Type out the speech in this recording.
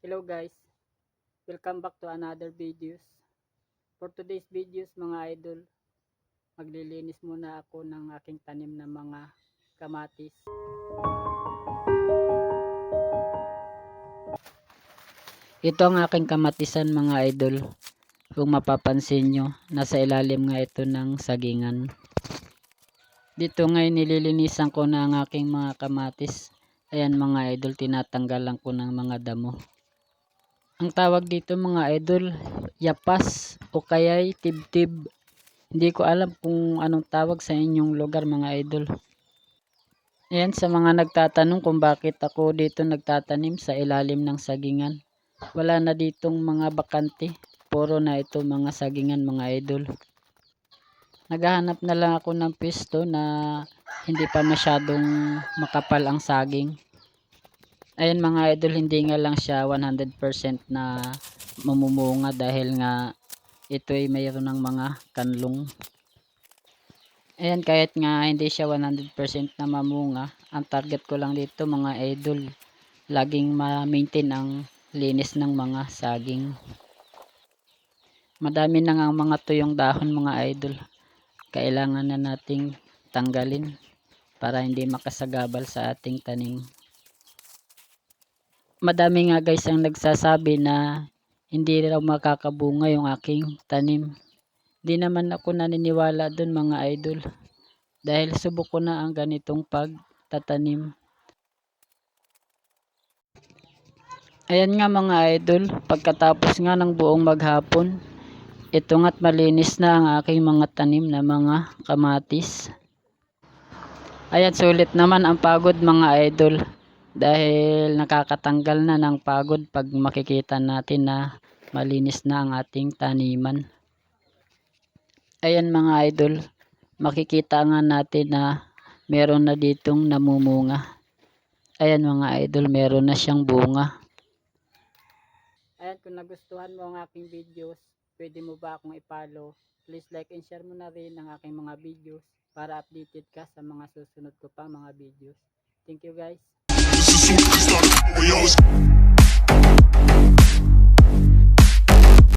Hello guys, welcome back to another videos. For today's videos mga idol, maglilinis muna ako ng aking tanim na mga kamatis. Ito ang aking kamatisan mga idol. Kung mapapansin nyo, nasa ilalim nga ito ng sagingan. Dito ngayon nililinisan ko na ang aking mga kamatis. Ayan mga idol, tinatanggalan ko ng mga damo. Ang tawag dito mga idol, yapas o kaya'y tibtib. Hindi ko alam kung anong tawag sa inyong lugar mga idol. Ayan, sa mga nagtatanong kung bakit ako dito nagtatanim sa ilalim ng sagingan. Wala na ditong mga bakante. Puro na ito mga sagingan mga idol. Naghahanap na lang ako ng pwesto na hindi pa masyadong makapal ang saging. Ayan mga idol, hindi nga lang siya 100% na mamumunga dahil nga ito ay mayroon ng mga kanlong. Ayan, kahit nga hindi siya 100% na mamunga, ang target ko lang dito mga idol, laging ma-maintain ang linis ng mga saging. Madami na nga ang mga tuyong dahon mga idol. Kailangan na nating tanggalin para hindi makasagabal sa ating tanim. Madami nga guys ang nagsasabi na hindi raw makakabunga yung aking tanim. Di naman ako naniniwala dun mga idol. Dahil subok ko na ang ganitong pagtatanim. Ayan nga mga idol, pagkatapos nga ng buong maghapon, ito nga't malinis na ang aking mga tanim na mga kamatis. Ayan, sulit naman ang pagod mga idol. Dahil nakakatanggal na ng pagod pag makikita natin na malinis na ang ating taniman. Ayan mga idol, makikita nga natin na meron na ditong namumunga. Ayan mga idol, meron na siyang bunga. Ayan, kung nagustuhan mo ang aking videos, pwede mo ba akong i-follow? Please like and share mo na rin ang aking mga videos para updated ka sa mga susunod ko pang mga videos. Thank you guys. We always